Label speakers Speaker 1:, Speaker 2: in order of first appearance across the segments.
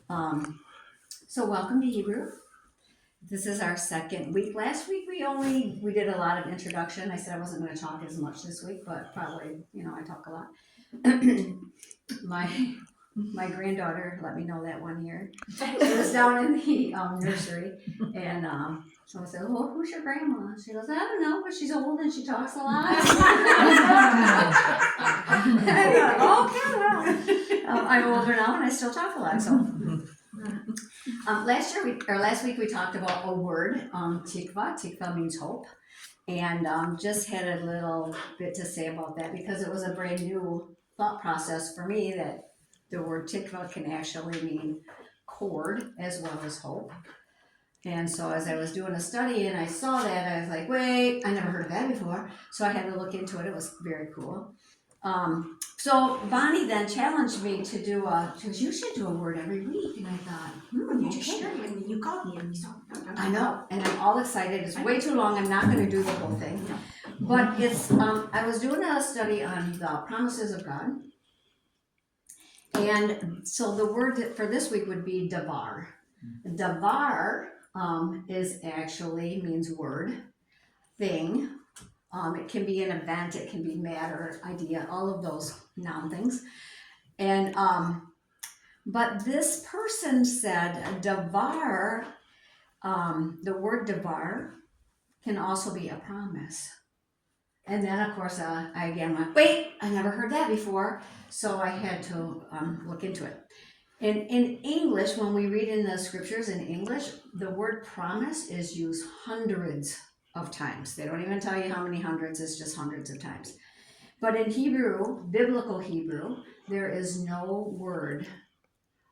Speaker 1: So welcome to Hebrew. This is our second week. Last week we did a lot of introduction. I said I wasn't going to talk as much this week, but probably I talk a lot. my granddaughter let me know that one year. She was down in the nursery, and someone said, "Well, who's your grandma?" She goes, "I don't know, but she's old and she talks a lot." And I thought, okay, well, I'm older now and I still talk a lot. So last week we talked about a word, tikva. Tikva means hope, and just had a little bit to say about that because it was a brand new thought process for me that the word tikva can actually mean cord as well as hope. And so as I was doing a study and I saw that, I was like, wait, I never heard of that before. So I had to look into it. It was very cool. So Bonnie then challenged me to do she goes, you should do a word every week. And I thought,
Speaker 2: you just shared when you called me and we saw.
Speaker 1: I know, and I'm all excited. It's way too long. I'm not going to do the whole thing. But it's, I was doing a study on the promises of God. And so the word for this week would be davar. Davar is actually means word, thing. It can be an event, it can be matter, idea, all of those noun things. And but this person said davar, the word davar can also be a promise. And then of course I again went, wait, I never heard that before. So I had to look into it. In English, when we read in the scriptures in English, the word promise is used hundreds of times. They don't even tell you how many hundreds, it's just hundreds of times. But in Hebrew, biblical Hebrew, there is no word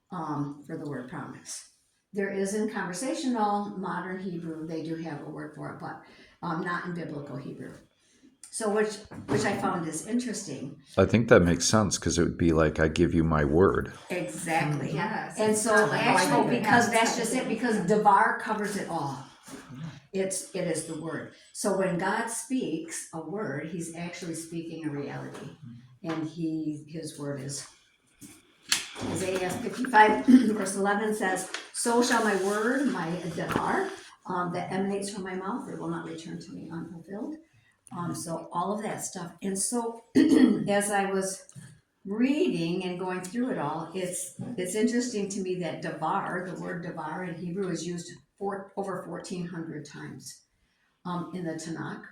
Speaker 1: for the word promise. There is in conversational modern Hebrew, they do have a word for it, but not in biblical Hebrew. So which I found is interesting.
Speaker 3: I think that makes sense because it would be like, I give you my word.
Speaker 1: Exactly.
Speaker 2: Yes.
Speaker 1: And so actually, because that's just it, because davar covers it all. It is the word. So when God speaks a word, he's actually speaking a reality. And his word is Isaiah 55 verse 11 says, so shall my word, my davar, that emanates from my mouth, it will not return to me unfulfilled. So all of that stuff. And so as I was reading and going through it all, it's interesting to me that davar, the word davar in Hebrew, is used over 1,400 times in the Tanakh.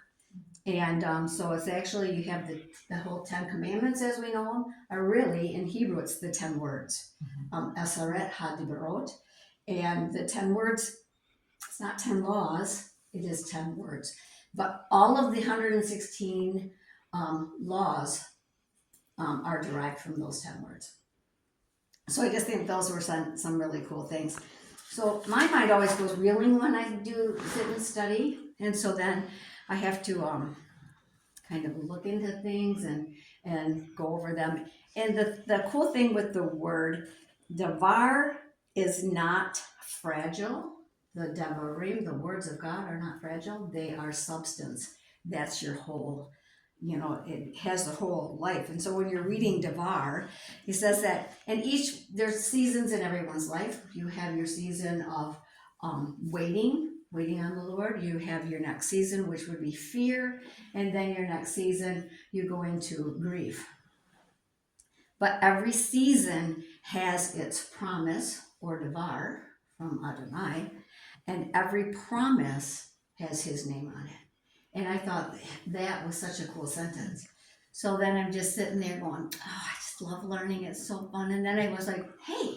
Speaker 1: And so it's actually, you have the whole 10 commandments as we know them, are really, in Hebrew, it's the 10 words. Aseret hadibarot. And the 10 words, it's not 10 laws, it is 10 words. But all of the 116 laws are derived from those 10 words. So I just think those were some really cool things. So my mind always goes reeling when I do sit and study. And so then I have to kind of look into things and go over them. And the cool thing with the word davar is not fragile. The devarim, the words of God, are not fragile. They are substance. That's your whole, it has the whole life. And so when you're reading davar, he says that, and there's seasons in everyone's life. You have your season of waiting on the Lord. You have your next season, which would be fear. And then your next season, you go into grief. But every season has its promise, or davar, from Adonai, and every promise has his name on it. And I thought that was such a cool sentence. So then I'm just sitting there going, oh, I just love learning. It's so fun. And then I was like, hey.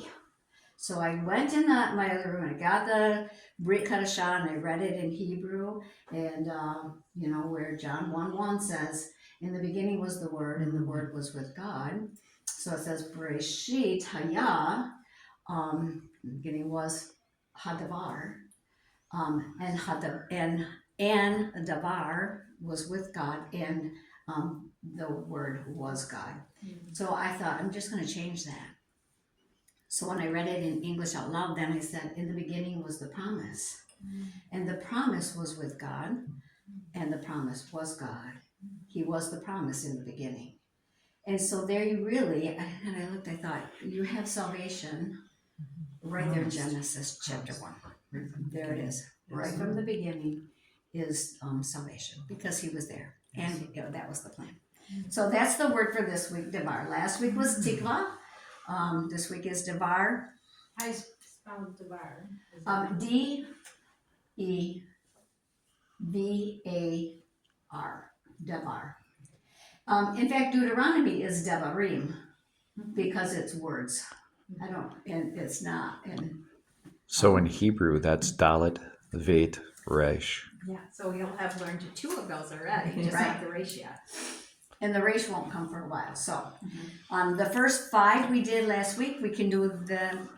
Speaker 1: So I went in my other room and I got the Brit Kadashah and I read it in Hebrew. And, where John 1:1 says, in the beginning was the Word and the Word was with God. So it says, Bereshit Haya, the beginning was Hadavar. And davar was with God, and the word was God. So I thought, I'm just going to change that. So when I read it in English out loud, then I said, in the beginning was the promise. And the promise was with God, and the promise was God. He was the promise in the beginning. And so there you really, and I looked, I thought, you have salvation right there in Genesis chapter 1. There it is. Right from the beginning is salvation, because he was there. And that was the plan. So that's the word for this week, Devar. Last week was Tikva. This week is Devar.
Speaker 4: I spelled Devar.
Speaker 1: Devar. Devar. In fact, Deuteronomy is Devarim, because it's words. And it's not. And
Speaker 3: So in Hebrew, that's Dalet, Vet, Resh.
Speaker 2: Yeah, so you'll have learned two of those already, just
Speaker 1: Right.
Speaker 2: not the ratio.
Speaker 1: And the race won't come for a while. So, the first 5 we did last week, we can do them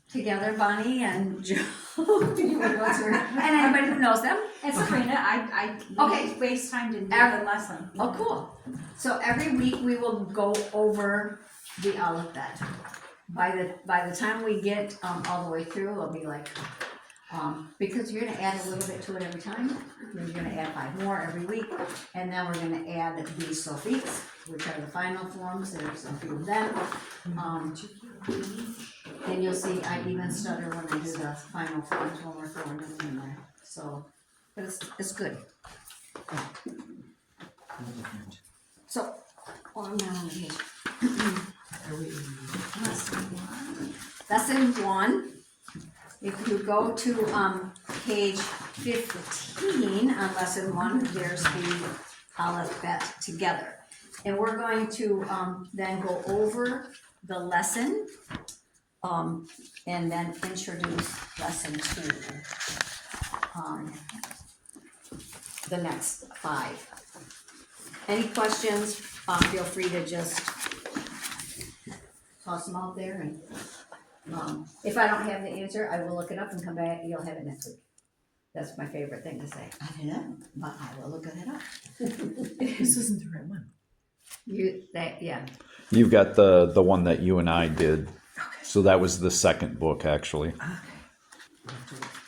Speaker 1: together, Bonnie and Joe. And anybody who knows them.
Speaker 2: And Sabrina, I
Speaker 1: Okay.
Speaker 2: waste time to do the lesson.
Speaker 1: Oh, cool. So every week we will go over the alphabet. By the time we get all the way through, it'll be like, because you're gonna add a little bit to it every time. You're gonna add 5 more every week, and then we're gonna add these sulfites, which are the final forms. There's a few of them. And you'll see I even stutter when I do the final forms when we're throwing them in there. So, but it's good. So, on down the page. Lesson 1. If you go to page 15 on lesson 1, there's the alphabet together. And we're going to then go over the lesson and then introduce lesson 2. The next 5. Any questions? Feel free to just toss them out there, and if I don't have the answer, I will look it up and come back. You'll have it next week. That's my favorite thing to say. I don't know, but I will look it up.
Speaker 5: This isn't the right one.
Speaker 1: Yeah.
Speaker 3: You've got the one that you and I did. So that was the second book, actually.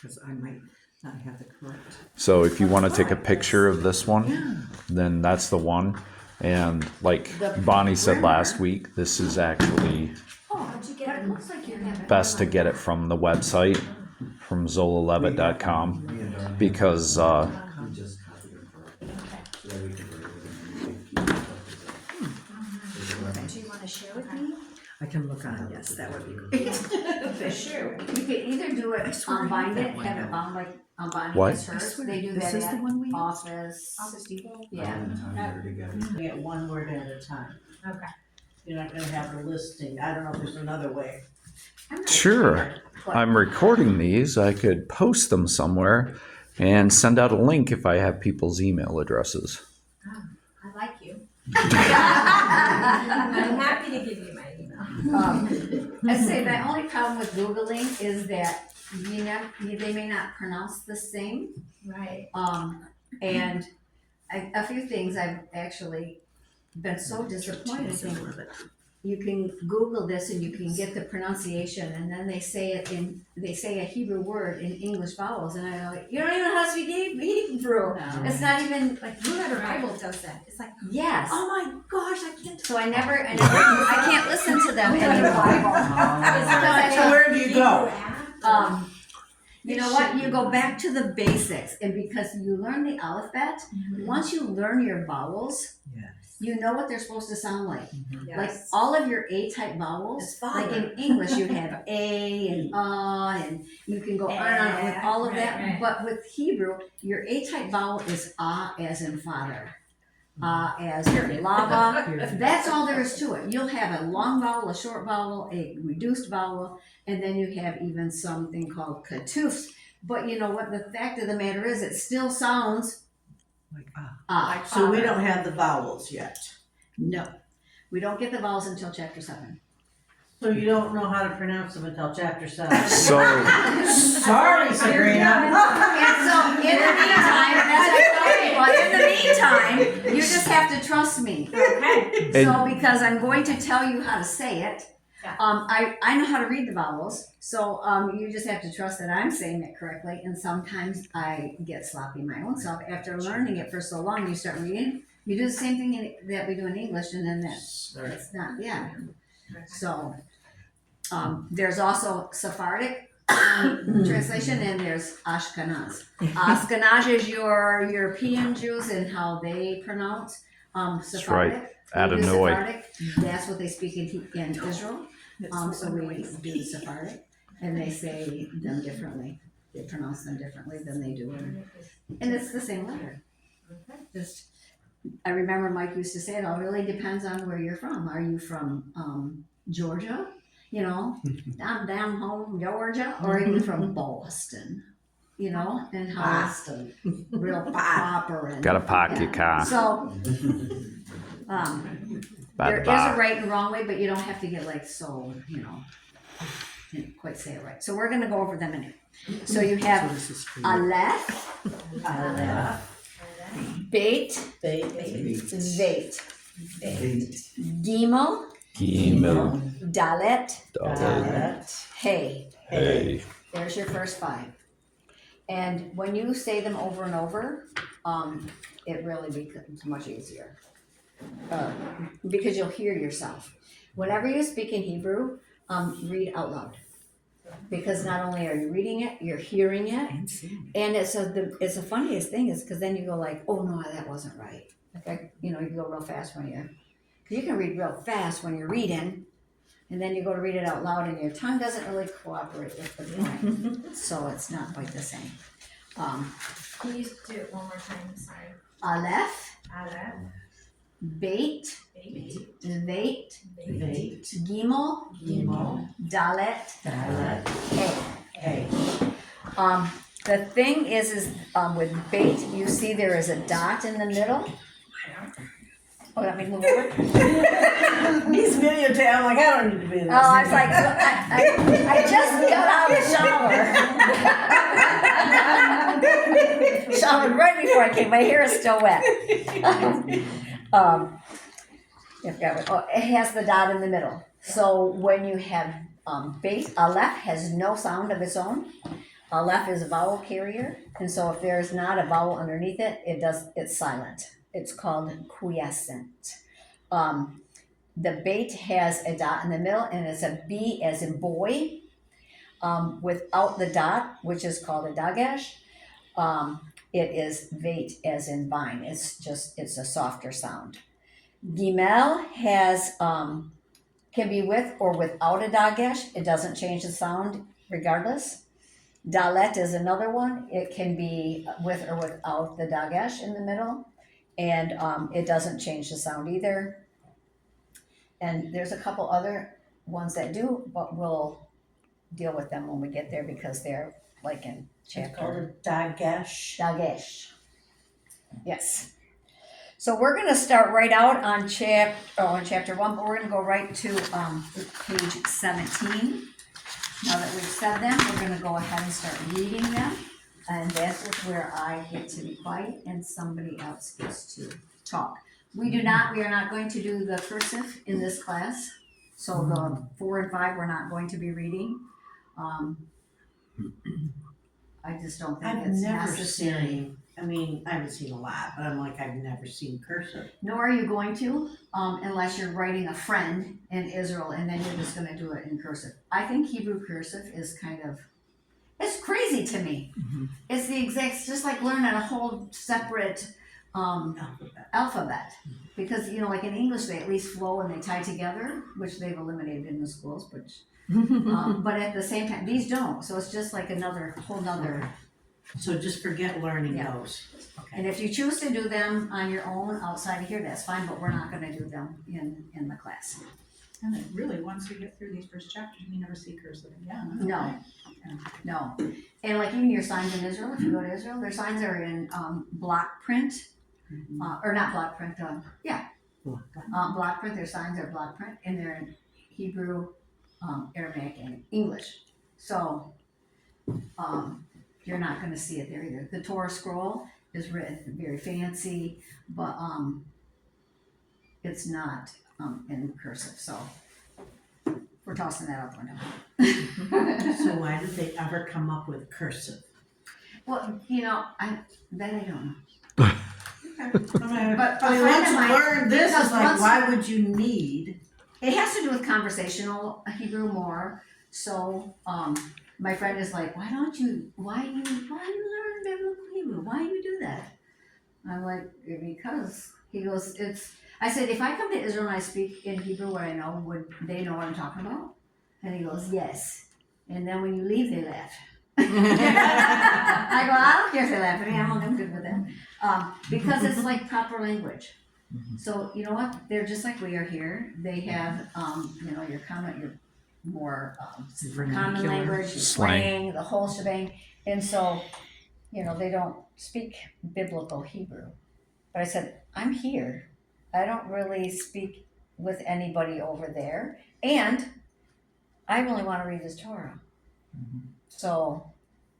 Speaker 5: Because I might not have the correct.
Speaker 3: So if you want to take a picture of this one, then that's the one. And like Bonnie said last week, this is actually
Speaker 1: It looks like you have it.
Speaker 3: best to get it from the website, from ZolaLevitt.com, because
Speaker 2: Do you want to share with me?
Speaker 5: I can look on it. Yes, that would be great.
Speaker 2: For sure.
Speaker 1: You can either do it bind it, have it bound like Bonnie
Speaker 3: What?
Speaker 1: has hers.
Speaker 5: swear,
Speaker 1: They do
Speaker 5: this
Speaker 1: that
Speaker 5: is the
Speaker 1: at
Speaker 5: one we use?
Speaker 1: Office.
Speaker 2: Office Depot?
Speaker 1: Yeah.
Speaker 6: Get one word at a time.
Speaker 2: Okay.
Speaker 6: You're not gonna have a listing. I don't know if there's another way.
Speaker 1: I'm not
Speaker 3: sure,
Speaker 1: but-
Speaker 3: I'm recording these. I could post them somewhere and send out a link if I have people's email addresses.
Speaker 2: I like you. I'm happy to give you my email.
Speaker 1: I'd say the only problem with Googling is that they may not pronounce the same.
Speaker 2: Right.
Speaker 1: And a few things I've actually been so disappointed in. You can Google this and you can get the pronunciation, and then they say a Hebrew word in English vowels, and I'm like, you don't even know how to speak Hebrew.
Speaker 2: No.
Speaker 1: It's not even like
Speaker 2: Who ever Bible does that? It's like,
Speaker 1: yes.
Speaker 2: oh my gosh, I can't.
Speaker 1: So I can't listen to them anymore.
Speaker 6: So where do you go?
Speaker 1: You know what? You go back to the basics, and because you learn the alphabet, once you learn your vowels,
Speaker 5: Yes.
Speaker 1: you know what they're supposed to sound like.
Speaker 2: Yes.
Speaker 1: Like all of your A-type vowels,
Speaker 2: It's fine.
Speaker 1: like in English, you have A and and you can go on and on with all of that.
Speaker 2: Right.
Speaker 1: But with Hebrew, your A-type vowel is as in father, as lava. That's all there is to it. You'll have a long vowel, a short vowel, a reduced vowel, and then you have even something called ketufs. But you know what? The fact of the matter is, it still sounds
Speaker 5: Like
Speaker 6: So we don't have the vowels yet.
Speaker 1: No, we don't get the vowels until chapter 7.
Speaker 6: So you don't know how to pronounce them until chapter 7.
Speaker 3: So
Speaker 6: Sorry, Sabrina.
Speaker 1: And so in the meantime, in the meantime, you just have to trust me.
Speaker 2: Okay.
Speaker 1: So because I'm going to tell you how to say it,
Speaker 2: Yeah.
Speaker 1: I know how to read the vowels. So you just have to trust that I'm saying it correctly. And sometimes I get sloppy my own self. After learning it for so long, you start reading. You do the same thing that we do in English, and then that's not, yeah. So, There's also Sephardic translation, and there's Ashkenaz. Ashkenaz is your European Jews and how they pronounce. Sephardic.
Speaker 3: right.
Speaker 1: we do
Speaker 3: Adonai.
Speaker 1: Sephardic. That's what they speak in Israel. So we do Sephardic, and they say them differently. They pronounce them differently than they do, and it's the same letter. Just, I remember Mike used to say it all really depends on where you're from. Are you from Georgia? You know, I'm down home Georgia, or are you from Boston? You know, and how it's real proper and
Speaker 3: Gotta park your car.
Speaker 1: So
Speaker 3: By
Speaker 1: there
Speaker 3: the
Speaker 1: is a
Speaker 3: bar.
Speaker 1: right and wrong way, but you don't have to get like so, you know, didn't quite say it right. So we're gonna go over them in it. So you have
Speaker 5: This is for you.
Speaker 1: Aleph, Beit, Zait, Gimel,
Speaker 3: Gimel.
Speaker 1: Dalet,
Speaker 3: Dalet.
Speaker 1: Hey.
Speaker 3: Hey.
Speaker 1: There's your first 5. And when you say them over and over, it really becomes much easier. Because you'll hear yourself. Whenever you speak in Hebrew, read out loud. Because not only are you reading it, you're hearing it. And it's the funniest thing is because then you go like, oh no, that wasn't right. Okay, you know, you go real fast when you can read real fast when you're reading, and then you go to read it out loud and your tongue doesn't really cooperate with the brain. So it's not quite the same.
Speaker 4: Can you do it one more time? Sorry.
Speaker 1: Aleph,
Speaker 4: Aleph,
Speaker 1: Beit,
Speaker 4: Beit,
Speaker 1: Veit,
Speaker 4: Beit,
Speaker 1: Gimel, Dalet, Hey.
Speaker 6: Hey.
Speaker 1: The thing is with Beit, you see there is a dot in the middle. Oh, let me move over.
Speaker 6: He's videotaping. I'm like, I don't need to be in this.
Speaker 1: Oh, I was like, I just got out of the shower. Showered right before I came. My hair is still wet. It has the dot in the middle. So when you have Beit, Aleph has no sound of its own. Aleph is a vowel carrier, and so if there's not a vowel underneath it, it's silent. It's called quiescent. The Beit has a dot in the middle, and it's a B as in boy, without the dot, which is called a dagesh. It is Veit as in vine. It's a softer sound. Gimel has can be with or without a dagesh. It doesn't change the sound regardless. Dalet is another one. It can be with or without the dagesh in the middle, and it doesn't change the sound either. And there's a couple other ones that do, but we'll deal with them when we get there because they're like in
Speaker 6: It's called
Speaker 1: chapter
Speaker 6: a dagesh.
Speaker 1: dagesh. Yes. So we're going to start right out on chapter 1, but we're going to go right to page 17. Now that we've said them, we're going to go ahead and start reading them. And that is where I get to be quiet and somebody else gets to talk. We are not going to do the cursive in this class. So the 4 and 5 we're not going to be reading. I just don't think
Speaker 6: I've
Speaker 1: it's
Speaker 6: never
Speaker 1: necessary.
Speaker 6: seen, I mean, I haven't seen a lot, but I'm like, I've never seen cursive.
Speaker 1: Nor are you going to, unless you're writing a friend in Israel and then you're just going to do it in cursive. I think Hebrew cursive is it's crazy to me.
Speaker 5: Mhm.
Speaker 1: It's it's just like learning a whole separate alphabet. Because, you know, like in English, they at least flow and they tie together, which they've eliminated in the schools, but at the same time, these don't. So it's just like whole nother.
Speaker 6: So just forget learning
Speaker 1: Yeah.
Speaker 6: those. Okay.
Speaker 1: And if you choose to do them on your own outside of here, that's fine, but we're not going to do them in the class.
Speaker 2: And then really, once we get through these first chapters, we never see cursive again.
Speaker 1: No. And like even your signs in Israel, if you go to Israel, their signs are in block print, or not block print, block print. Their signs are block print, and they're in Hebrew, Aramaic, and English. So you're not going to see it there either. The Torah scroll is written very fancy, but it's not in cursive. So we're tossing that out the window.
Speaker 6: So why did they ever come up with cursive?
Speaker 1: Well, you know, I don't know.
Speaker 6: Okay.
Speaker 1: But
Speaker 6: I mean,
Speaker 1: a friend
Speaker 6: once
Speaker 1: of
Speaker 6: you
Speaker 1: mine-
Speaker 6: learn this,
Speaker 1: because
Speaker 6: is like,
Speaker 1: once-
Speaker 6: why would you need
Speaker 1: It has to do with conversational Hebrew more. So, my friend is like, why you learn biblical Hebrew? Why you do that? I'm like, because he goes, I said, if I come to Israel and I speak in Hebrew what I know, would they know what I'm talking about? And he goes, yes. And then when you leave, they laugh. I go, I don't care if they laugh at me, I'm good with that. Because it's like proper language. So you know what? They're just like we are here. They have, your more common language, your slang, the whole shebang. And so, they don't speak biblical Hebrew. But I said, I'm here. I don't really speak with anybody over there. And I really want to read his Torah. So,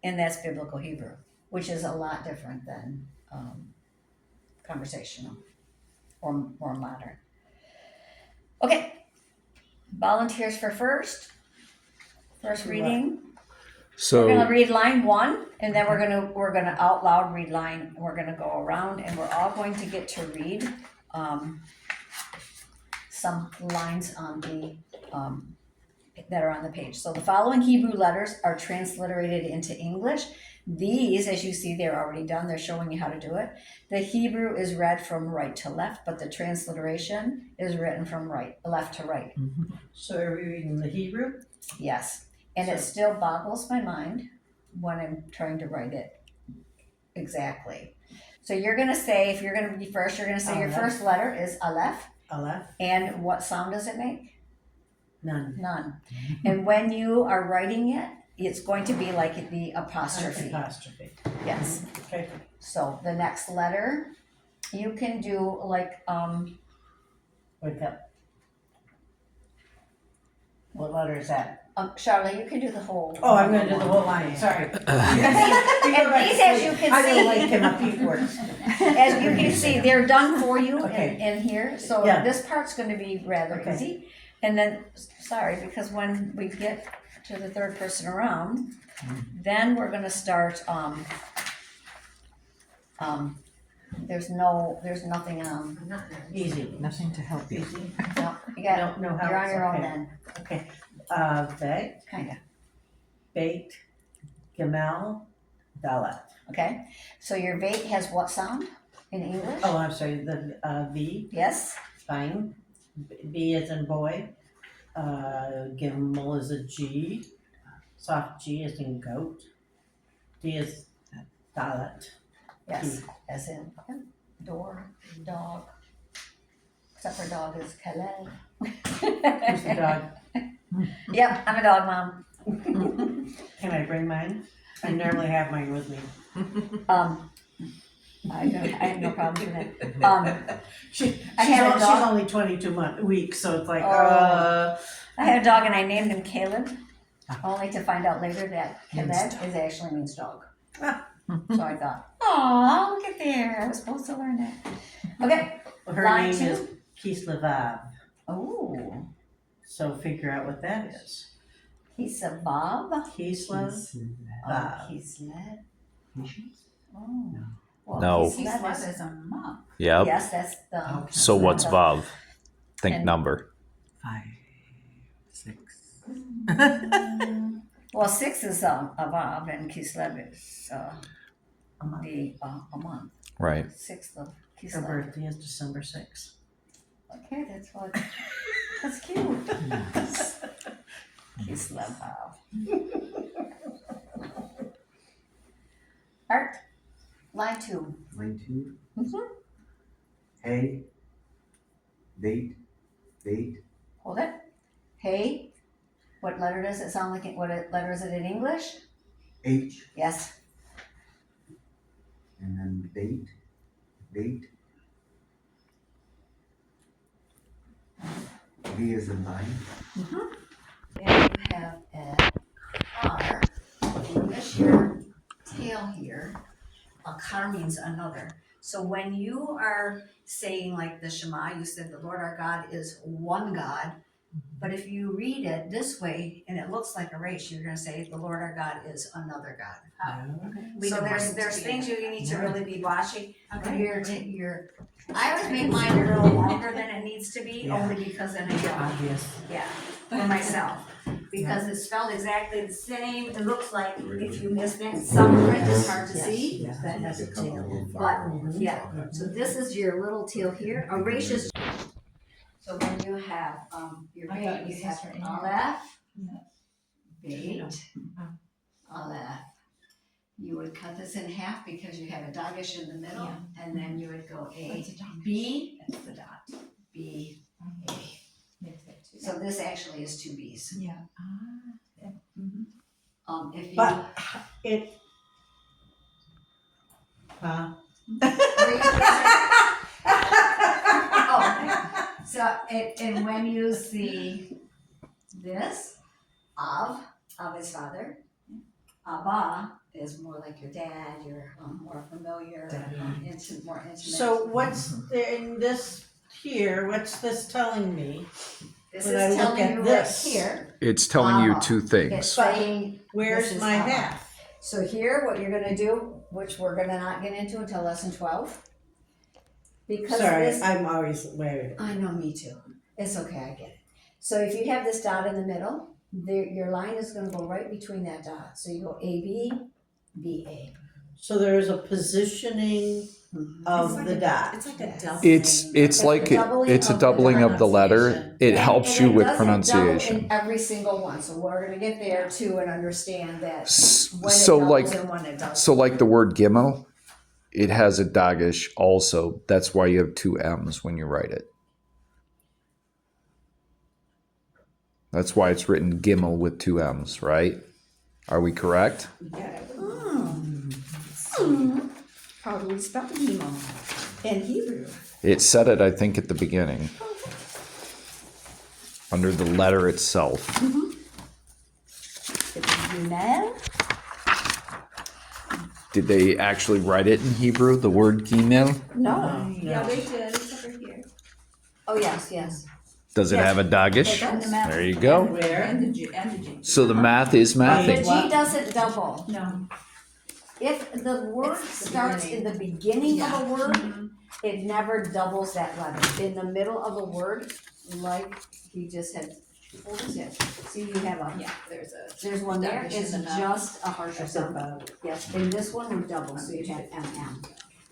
Speaker 1: and that's biblical Hebrew, which is a lot different than conversational or more modern. Okay, volunteers for first reading.
Speaker 3: So
Speaker 1: We're gonna read line 1, and then we're gonna out loud read line. We're gonna go around, and we're all going to get to read some lines on the that are on the page. So the following Hebrew letters are transliterated into English. These, as you see, they're already done. They're showing you how to do it. The Hebrew is read from right to left, but the transliteration is written from left to right.
Speaker 6: So are we reading the Hebrew?
Speaker 1: Yes. And it still boggles my mind when I'm trying to write it exactly. So you're going to say, if you're going to be first, you're going to say your first letter is Aleph.
Speaker 6: Aleph?
Speaker 1: And what sound does it make?
Speaker 6: None.
Speaker 1: And when you are writing it, it's going to be like the apostrophe.
Speaker 6: Apostrophe.
Speaker 1: Yes.
Speaker 6: Okay.
Speaker 1: So the next letter, you can do like,
Speaker 6: Wake up. What letter is that?
Speaker 1: Charlotte, you can do the whole.
Speaker 6: Oh, I'm gonna do the whole line, sorry.
Speaker 1: And these, as you can
Speaker 6: I don't
Speaker 1: see,
Speaker 6: like him up before.
Speaker 1: as you can see, they're done for you
Speaker 6: Okay.
Speaker 1: in here. So
Speaker 6: Yeah.
Speaker 1: this part's going to be rather
Speaker 6: Okay.
Speaker 1: easy. And then, sorry, because when we get to the third person around, then we're going to start. There's nothing.
Speaker 6: Easy.
Speaker 5: Nothing to help you.
Speaker 6: Easy.
Speaker 1: No, you got.
Speaker 6: Don't know how.
Speaker 1: You're on your own
Speaker 6: okay.
Speaker 1: then.
Speaker 6: Okay. Veg,
Speaker 1: Kind of.
Speaker 6: bait, Gamal, Dalet.
Speaker 1: Okay. So your vate has what sound in English?
Speaker 6: Oh, I'm sorry, the V,
Speaker 1: Yes.
Speaker 6: fine. B as in boy. Gimel is a G. Soft G is in goat. D is Dalet.
Speaker 1: Yes. As in door, dog. Except for dog is Kalel.
Speaker 6: Who's the dog?
Speaker 1: Yep, I'm a dog mom.
Speaker 6: Can I bring mine? I normally have mine with me.
Speaker 1: I have no problem with that. She's
Speaker 6: She's
Speaker 1: dog.
Speaker 6: only 22 weeks, so it's like,
Speaker 1: I had a dog and I named him Caleb, only to find out later that Caleb actually means dog. So I thought, oh, look at there. I was supposed to learn that. Okay.
Speaker 6: her
Speaker 1: line
Speaker 6: name
Speaker 1: 2.
Speaker 6: is Kislevav.
Speaker 1: Oh,
Speaker 6: So figure out what that is.
Speaker 1: he's a Bob.
Speaker 6: Kislev.
Speaker 1: Oh, he's led. Oh. Well,
Speaker 3: No.
Speaker 1: Kislev
Speaker 2: Kislev
Speaker 1: is-
Speaker 2: is a month.
Speaker 3: Yep.
Speaker 1: Yes, that's the.
Speaker 3: So what's Vav? Think
Speaker 1: And-
Speaker 3: number.
Speaker 5: 5, 6.
Speaker 1: Well, 6 is a Bob and Kislev is
Speaker 6: A month.
Speaker 1: a month.
Speaker 3: Right.
Speaker 1: 6th of
Speaker 6: Her
Speaker 1: Kislev.
Speaker 6: birthday is December 6th.
Speaker 1: Okay, that's cute. Kislev Bob. Art, line 2.
Speaker 7: Line 2.
Speaker 1: Mhm.
Speaker 7: Hey. Date.
Speaker 1: Hold it. Hey, what letter does it sound like? What letter is it in English?
Speaker 7: H.
Speaker 1: Yes.
Speaker 7: And then date. V is in vine.
Speaker 1: And you have a car. You miss your tail here. A car means another. So when you are saying like the Shema, you said the Lord our God is one God. But if you read it this way and it looks like a race, you're gonna say the Lord our God is another God.
Speaker 2: We
Speaker 1: So
Speaker 2: don't
Speaker 1: there's
Speaker 2: want it to be
Speaker 1: things you need to really be watching.
Speaker 2: Okay.
Speaker 1: I always make mine a little longer than it needs to be, only because then I get,
Speaker 5: Obvious.
Speaker 1: yeah, for myself. Because it's spelled exactly the same, it looks like if you miss that, some of it is hard to see.
Speaker 5: Yes, that has a tail.
Speaker 1: But, yeah, so this is your little teal here, a race is. So when you have, your
Speaker 4: I thought
Speaker 1: bait,
Speaker 4: it
Speaker 1: you have
Speaker 4: was right
Speaker 1: aleph,
Speaker 4: here.
Speaker 1: bait, aleph. You would cut this in half because you have a dagesh in the middle,
Speaker 4: Yeah.
Speaker 1: and then you would go A,
Speaker 4: What's a dot?
Speaker 1: B,
Speaker 4: That's the dot.
Speaker 1: B, A.
Speaker 4: Makes it two.
Speaker 1: So this actually is two B's.
Speaker 2: Yeah.
Speaker 1: If you.
Speaker 6: But it.
Speaker 1: Oh, so, and when you see this, Av is father. Abba is more like your dad, you're more familiar, more intimate.
Speaker 6: So what's in this here, what's this telling me?
Speaker 1: This
Speaker 6: when I
Speaker 1: is
Speaker 6: look
Speaker 1: telling
Speaker 6: at
Speaker 1: you right
Speaker 6: this,
Speaker 1: here,
Speaker 3: It's telling you two
Speaker 1: it's
Speaker 3: things.
Speaker 1: saying, This
Speaker 6: Where's
Speaker 1: is
Speaker 6: my
Speaker 1: Abba.
Speaker 6: half?
Speaker 1: so here, what you're gonna do, which we're gonna not get into until lesson 12. Because
Speaker 6: Sorry,
Speaker 1: this,
Speaker 6: I'm always, wait.
Speaker 1: I know, me too. It's okay, I get it. So if you have this dot in the middle, your line is gonna go right between that dot. So you go AB, BA.
Speaker 6: So there's a positioning of the dot.
Speaker 5: It's like a double.
Speaker 3: It's like it's a doubling of the letter. It helps you with
Speaker 1: Double
Speaker 3: pronunciation.
Speaker 1: in every single one, so we're gonna get there too and understand that when it
Speaker 3: So
Speaker 1: doubles
Speaker 3: like
Speaker 1: and when it doesn't.
Speaker 3: so like the word gimel, it has a dagesh also. That's why you have two M's when you write it. That's why it's written gimel with two M's, right? Are we correct?
Speaker 1: How do we spell Gimel in Hebrew?
Speaker 3: It said it, I think, at the beginning. Under the letter itself.
Speaker 1: It's Gimel.
Speaker 3: Did they actually write it in Hebrew, the word gimel?
Speaker 1: No.
Speaker 2: Yeah, they did, it's over here.
Speaker 1: Oh, yes.
Speaker 3: Does it
Speaker 1: Yes.
Speaker 3: have a dagesh?
Speaker 1: It does.
Speaker 3: There you go.
Speaker 6: Where?
Speaker 2: And the G, and the G.
Speaker 3: So the math is
Speaker 1: The
Speaker 3: mathing.
Speaker 1: G doesn't double.
Speaker 2: No.
Speaker 1: If the word
Speaker 2: It's the
Speaker 1: starts in the beginning of a word, it never doubles that letter. In the middle of a word, like he just had, hold his head. See, you have a,
Speaker 2: Yeah,
Speaker 1: there's one there,
Speaker 2: Dagesh
Speaker 1: it's
Speaker 2: in the mouth.
Speaker 1: just a harsher sound. Yes, in this one we double, so you have MM.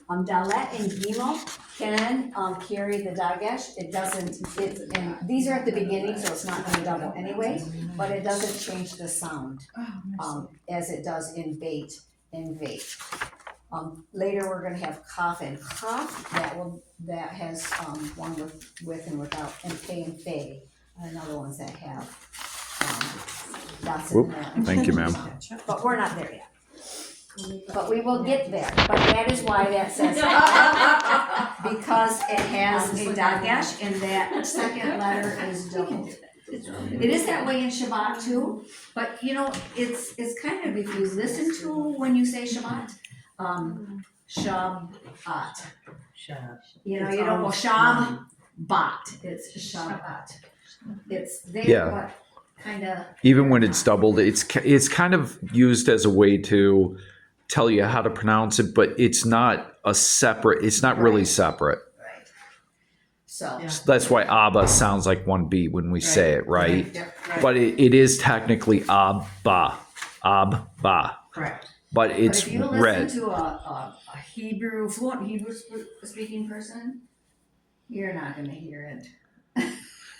Speaker 1: Dalet and Gimel can carry the dagesh. It doesn't, and these are at the beginning, so it's not gonna double anyway, but it doesn't change the sound as it does in bait and vate. Later we're gonna have kaf and kaf, that has one with and without, and pay and fay, another ones that have dots in
Speaker 3: Whoop,
Speaker 1: there.
Speaker 3: thank you, ma'am.
Speaker 1: But we're not there yet. But we will get there, but that is why that says, because it has a dagesh and that second letter is doubled. It is that way in Shabbat too, but you know, it's kind of, if you listen to when you say Shabbat, Shabbat. You know, you don't go Shabbat, it's Shabbat. It's there,
Speaker 3: Yeah.
Speaker 1: but kinda.
Speaker 3: Even when it's doubled, it's kind of used as a way to tell you how to pronounce it, but it's not a separate. It's not really separate.
Speaker 1: Right. So.
Speaker 6: Yeah.
Speaker 3: So that's why Abba sounds like one B when we say it, right?
Speaker 6: Right.
Speaker 3: But it is technically Abba, Abba,
Speaker 6: Correct.
Speaker 3: but
Speaker 1: But
Speaker 3: it's
Speaker 1: if you
Speaker 3: read.
Speaker 1: listen to a fluent Hebrew speaking person, you're not gonna hear it.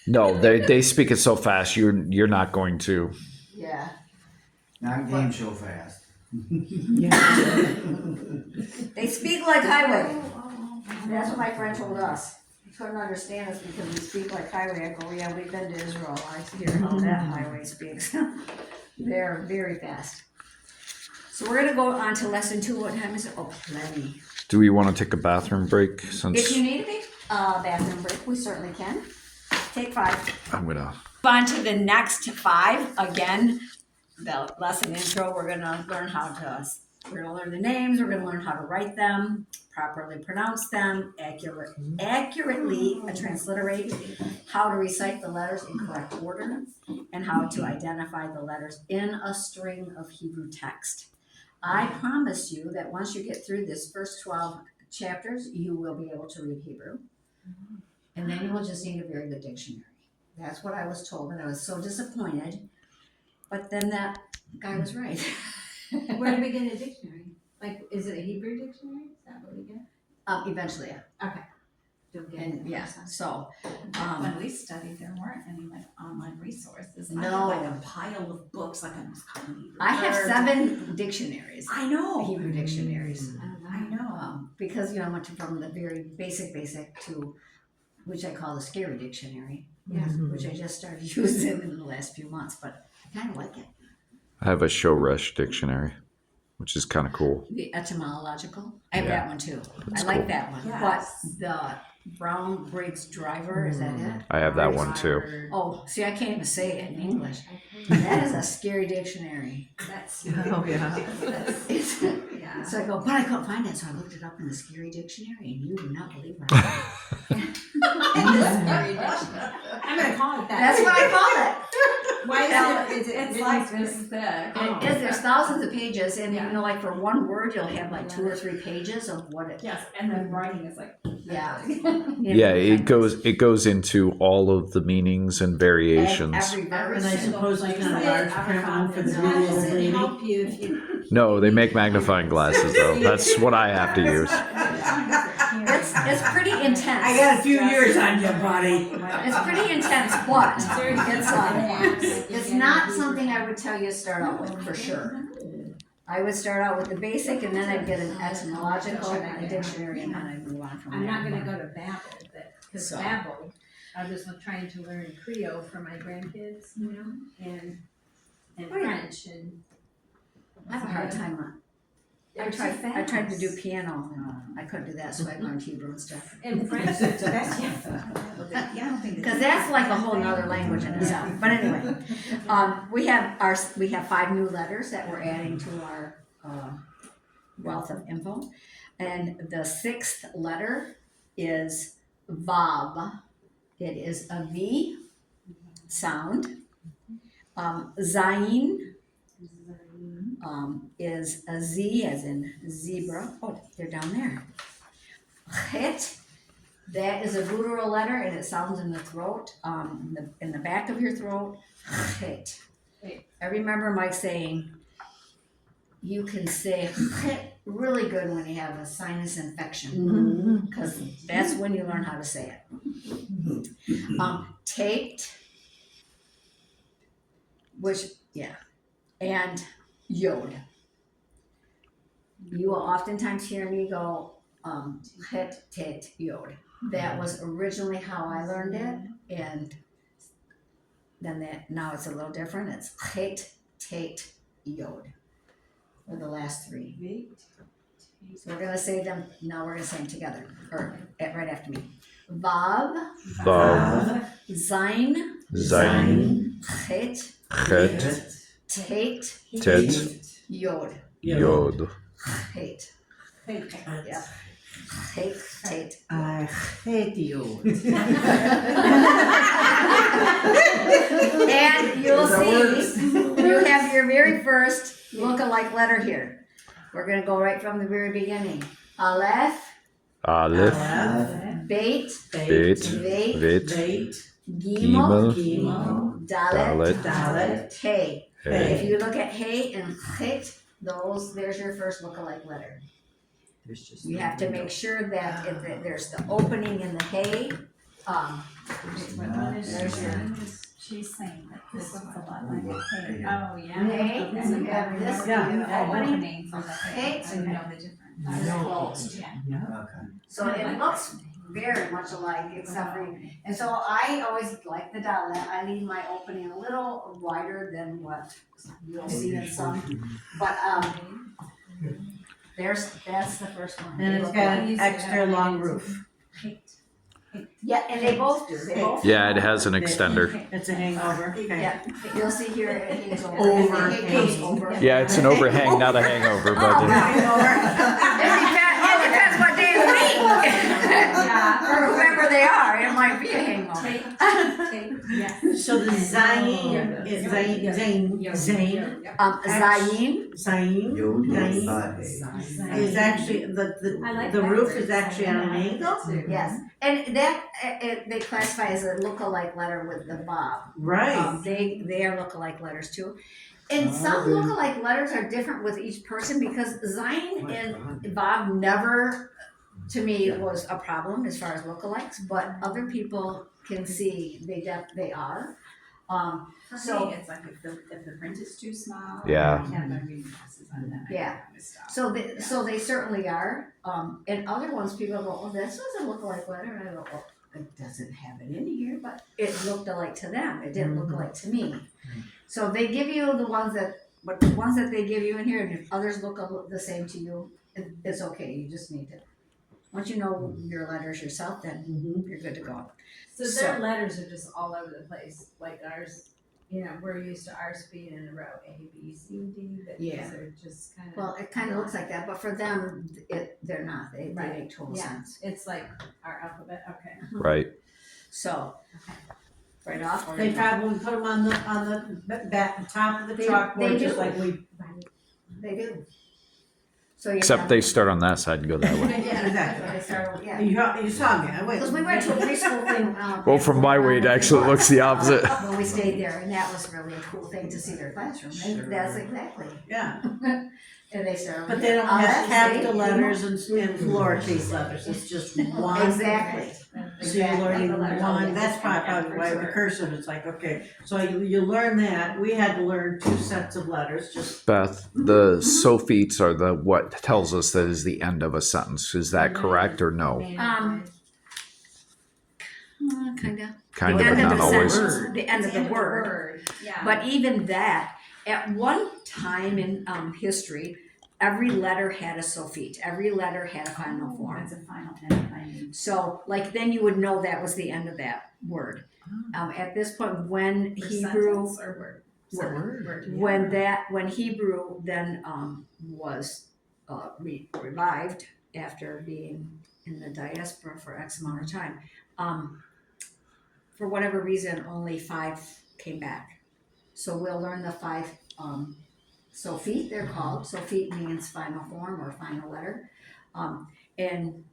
Speaker 3: No, they speak it so fast. You're not going to.
Speaker 1: Yeah.
Speaker 7: Not game show fast.
Speaker 1: They speak like highway. That's what my friend told us. He couldn't understand us because we speak like highway. I go, yeah, we've been to Israel. I hear how that highway speaks. They're very fast. So we're gonna go on to lesson 2. What time is it? Oh, plenty.
Speaker 3: Do we want to take a bathroom break? Since
Speaker 1: If you need a bathroom break, we certainly can. Take 5.
Speaker 3: I'm gonna.
Speaker 1: On to the next 5. Again, the lesson intro, we're gonna learn how to We're gonna learn the names, we're gonna learn how to write them, properly pronounce them, accurately transliterate, how to recite the letters in correct order, and how to identify the letters in a string of Hebrew text. I promise you that once you get through this first 12 chapters, you will be able to read Hebrew. And then you will just need a very good dictionary. That's what I was told, and I was so disappointed. But then that guy was right.
Speaker 4: Where do we get a dictionary? Like, is it a Hebrew dictionary? Is that what we get?
Speaker 1: Eventually, yeah.
Speaker 4: Okay. Don't get
Speaker 1: And
Speaker 4: it.
Speaker 1: yeah, so,
Speaker 2: When we studied, there weren't any like online resources. I had
Speaker 1: No.
Speaker 2: like a pile of books, like I was calling
Speaker 1: I have 7 dictionaries,
Speaker 2: I know.
Speaker 1: Hebrew dictionaries.
Speaker 2: I know.
Speaker 1: Because, I went from the very basic to, which I call the scary dictionary,
Speaker 4: Yeah.
Speaker 1: which I just started using in the last few months, but I kind of like it.
Speaker 3: I have a show rush dictionary, which is kind of cool.
Speaker 1: The etymological, I have
Speaker 3: Yeah.
Speaker 1: that one too.
Speaker 3: That's
Speaker 1: I like
Speaker 3: cool.
Speaker 1: that one.
Speaker 2: Yes.
Speaker 1: But the Brown Briggs Driver, is that it?
Speaker 3: I have that one too.
Speaker 1: Oh, see, I can't even say it in English. That is a scary dictionary.
Speaker 4: That's
Speaker 5: Oh, yeah.
Speaker 1: It's,
Speaker 4: yeah.
Speaker 1: so I go, but I couldn't find it, so I looked it up in the scary dictionary, and you do not believe what I found.
Speaker 4: I'm gonna call it that.
Speaker 1: That's what I call it.
Speaker 4: Why is it?
Speaker 2: It's like this thick.
Speaker 1: It is, there's thousands of pages, and
Speaker 2: Yeah.
Speaker 1: like for one word, you'll have like 2 or 3 pages of what it,
Speaker 2: Yes, and the writing is like.
Speaker 1: yeah.
Speaker 3: Yeah, it goes into all of the meanings and variations.
Speaker 1: Every verse.
Speaker 5: And I suppose there's not a large print one for the
Speaker 4: How
Speaker 5: video
Speaker 4: does it
Speaker 5: lady.
Speaker 4: help you if you?
Speaker 3: No, they make magnifying glasses though. That's what I have to use.
Speaker 1: It's pretty intense.
Speaker 5: I got a few years on you, buddy.
Speaker 1: It's pretty intense, but it's not something I would tell you to start out with for sure. I would start out with the basic, and then I'd get an etymological, and a dictionary, and then I'd move on from there.
Speaker 4: I'm not gonna go to Babel, but, cause
Speaker 1: So.
Speaker 4: Babel, I was trying to learn Creole for my grandkids, and
Speaker 1: Oh, yeah.
Speaker 4: French, and.
Speaker 1: I have a hard time on. I tried to do piano, and I couldn't do that, so I learned Hebrew and stuff.
Speaker 4: And French, that's,
Speaker 1: Because that's like a whole nother language in itself. But anyway, we have 5 new letters that we're adding to our wealth of info, and the 6th letter is Vav. It is a V sound. Zayin is a Z as in zebra. Oh, they're down there. Chet. That is a guttural letter, and it sounds in the throat, in the back of your throat. Chet. I remember Mike saying, you can say chet really good when you have a sinus infection, because that's when you learn how to say it. Taped, which, yeah, and yod. You will oftentimes hear me go, chet, tet, yod. That was originally how I learned it, and then now it's a little different. It's chet, tet, yod for the last 3. So we're gonna say them. Now we're gonna say them together, or right after me. Vav,
Speaker 3: Vav,
Speaker 1: Zain,
Speaker 3: Zayin,
Speaker 1: Chet,
Speaker 3: Chet,
Speaker 1: Tet,
Speaker 3: Tet,
Speaker 1: Yod,
Speaker 3: Yod.
Speaker 1: Chet. Yeah. Tet.
Speaker 5: I hate you.
Speaker 1: And you'll see, you have your very first look-alike letter here. We're gonna go right from the very beginning. Aleph,
Speaker 3: Aleph,
Speaker 1: Beit,
Speaker 3: Bet,
Speaker 1: Veit,
Speaker 3: Vet,
Speaker 5: Bait,
Speaker 1: Gimel,
Speaker 5: Gimo,
Speaker 1: Dalet,
Speaker 5: Dalet,
Speaker 1: Hey.
Speaker 3: Hey.
Speaker 1: If you look at Hey and Chet, there's your first look-alike letter.
Speaker 5: There's just
Speaker 1: You have to make sure that there's the opening in the Hey. There's your
Speaker 2: She's saying that this looks a lot like a hay.
Speaker 4: Oh, yeah.
Speaker 1: Hey,
Speaker 2: Okay,
Speaker 1: and you have this, you have the opening,
Speaker 2: opening for the hay, so you know the difference.
Speaker 1: it's closed.
Speaker 2: Yeah.
Speaker 5: Yeah.
Speaker 7: Okay.
Speaker 1: So it looks very much alike, except for, and so I always like the Dalet. I leave my opening a little wider than what you'll see in some, but that's the first one.
Speaker 5: And it's got an extra long roof.
Speaker 1: Yeah, and they both do, they both.
Speaker 3: Yeah, it has an extender.
Speaker 6: It's a hangover. Okay.
Speaker 1: Yeah, you'll see here it hangs over.
Speaker 6: Over.
Speaker 1: It hangs over.
Speaker 3: Yeah, it's an overhang, not a hangover, but
Speaker 1: It depends what day of the week. Or whoever they are, it might be a hangover.
Speaker 4: Yes.
Speaker 6: So the Zayn is Zayn
Speaker 1: Zayin,
Speaker 7: Yod,
Speaker 6: Zayn
Speaker 7: Yod, Vav.
Speaker 6: is actually,
Speaker 4: I like
Speaker 6: the
Speaker 4: that
Speaker 6: roof
Speaker 4: word.
Speaker 6: is actually on an angle?
Speaker 1: yes, and that, they classify as a look-alike letter with the Vav.
Speaker 6: Right.
Speaker 1: They are look-alike letters too. And some look-alike letters are different with each person because Zayin and Vav never, to me, was a problem as far as lookalikes, but other people can see they are.
Speaker 2: For
Speaker 1: So-
Speaker 2: me, it's like if the print is too small.
Speaker 3: Yeah.
Speaker 2: I can't read glasses on that.
Speaker 1: Yeah. So they certainly are. And other ones, people go, oh, this doesn't look like letter. And I go, oh, it doesn't have it in here, but it looked alike to them. It didn't look alike to me. So they give you the ones that they give you in here, and if others look the same to you, it's okay. You just need to, once you know your letters yourself, then you're good to go.
Speaker 4: So their letters are just all over the place, like ours, you know, we're used to our speed in a row, A, B, C, D, but these
Speaker 1: Yeah.
Speaker 4: are just kind of.
Speaker 1: Well, it kind of looks like that, but for them, they're not. They
Speaker 4: Right.
Speaker 1: make total
Speaker 4: Yeah.
Speaker 1: sense.
Speaker 4: It's like our alphabet, okay.
Speaker 3: right.
Speaker 1: So, right off. Or
Speaker 6: They probably put them on the top of the
Speaker 1: They
Speaker 6: chalkboard, just
Speaker 1: do.
Speaker 6: like we.
Speaker 1: They do. So you
Speaker 3: Except
Speaker 1: have-
Speaker 3: they start on that side and go that way.
Speaker 1: Yeah,
Speaker 6: Exactly.
Speaker 1: They started, yeah.
Speaker 6: You saw me, I went.
Speaker 1: Because we went to a preschool thing.
Speaker 3: Well, from my way, it actually looks the opposite.
Speaker 1: When we stayed there, and that was really a cool thing to see their classroom. And that's exactly.
Speaker 6: Yeah,
Speaker 1: And they started.
Speaker 6: but they don't
Speaker 1: Oh,
Speaker 6: have
Speaker 1: that's
Speaker 6: capital
Speaker 1: great.
Speaker 6: letters and lowercase letters, it's just one.
Speaker 1: Exactly.
Speaker 6: So you're learning
Speaker 1: The letters all
Speaker 6: one,
Speaker 1: get
Speaker 6: that's probably why the cursive, it's like, okay, so you learn that, we had to learn 2 sets of letters, just.
Speaker 3: Beth, the sophites are the what tells us that is the end of a sentence. Is that correct or no?
Speaker 1: Kinda.
Speaker 3: Kind
Speaker 1: The
Speaker 3: of, but
Speaker 1: end
Speaker 3: not
Speaker 1: the
Speaker 3: always.
Speaker 1: sentence, the end of the word.
Speaker 4: Yeah.
Speaker 1: But even that, at one time in history, every letter had a sophite. Every letter had a final form.
Speaker 2: It's a final and final.
Speaker 1: So, like, then you would know that was the end of that word. At this point, when
Speaker 2: For
Speaker 1: Hebrew,
Speaker 2: sentence or
Speaker 1: word.
Speaker 2: word.
Speaker 1: when Hebrew then was revived after being in the diaspora for X amount of time, for whatever reason, only 5 came back. So we'll learn the 5 sophite, they're called. Sophite means final form or final letter. And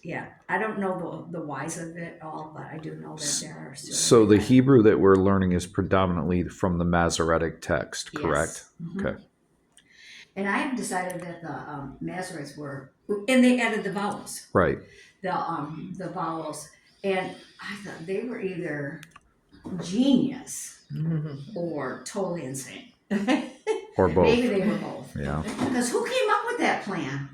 Speaker 1: yeah, I don't know the whys of it all, but I do know that there are still.
Speaker 3: So the Hebrew that we're learning is predominantly from the Masoretic text, correct?
Speaker 1: Yes. Mhm.
Speaker 3: Okay.
Speaker 1: And I have decided that the Masoretes were, and they added the vowels,
Speaker 3: Right.
Speaker 1: the vowels, and I thought they were either genius or totally insane.
Speaker 3: Or both.
Speaker 1: Maybe they were both.
Speaker 3: Yeah.
Speaker 1: Because who came up with that plan?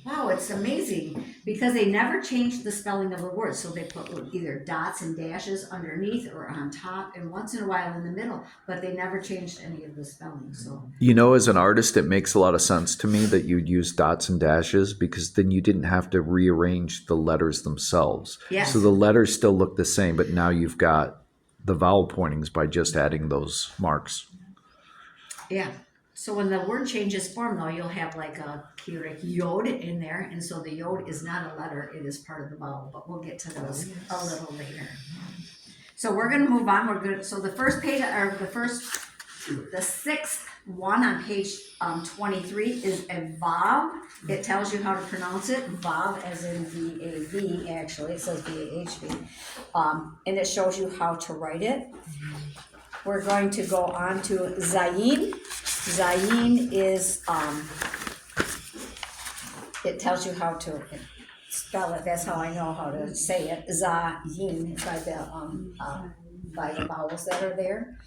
Speaker 1: Wow, it's amazing because they never changed the spelling of the word. So they put either dots and dashes underneath or on top and once in a while in the middle, but they never changed any of the spelling. So
Speaker 3: You know, as an artist, it makes a lot of sense to me that you'd use dots and dashes because then you didn't have to rearrange the letters themselves.
Speaker 1: yes.
Speaker 3: So the letters still look the same, but now you've got the vowel pointings by just adding those marks.
Speaker 1: Yeah. So when the word changes form, though, you'll have like a Keurig yod in there, and so the yod is not a letter; it is part of the vowel. But we'll get to those a little later. So we're going to move on. We're good. So the first page, or the 6th one on page 23 is a vav. It tells you how to pronounce it. Vav, as in V-A-V. Actually, it says V-A-H-V, and it shows you how to write it. We're going to go on to Zayin. Zayin is, it tells you how to spell it. That's how I know how to say it. Zayin by the vowels that are there.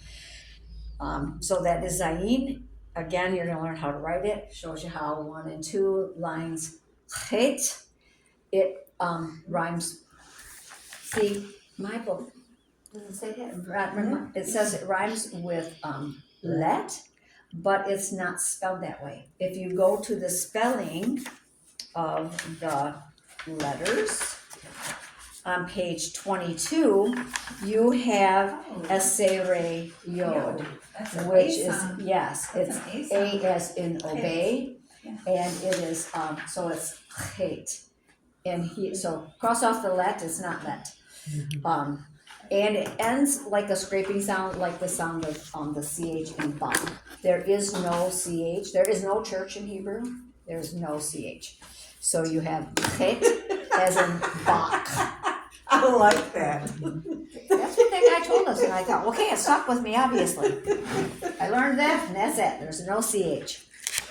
Speaker 1: So that is Zayin. Again, you're going to learn how to write it. Shows you how 1 and 2 lines. Chet. It rhymes. See, my book doesn't say that. It says it rhymes with let, but it's not spelled that way. If you go to the spelling of the letters, on page 22, you have a Sere Yod,
Speaker 2: That's an
Speaker 1: which
Speaker 2: A
Speaker 1: is,
Speaker 2: sound.
Speaker 1: yes,
Speaker 2: That's
Speaker 1: it's
Speaker 2: an A sound.
Speaker 1: A as in obey,
Speaker 2: Yeah.
Speaker 1: and it is, so it's hate. And so cross off the let, it's not let. And it ends like a scraping sound, like the sound of the CH in Ba. There is no CH, there is no church in Hebrew, there's no CH. So you have chet as in Bach.
Speaker 6: I like that.
Speaker 1: That's what that guy told us, and I thought, okay, it stuck with me, obviously. I learned that, and that's it, there's no CH.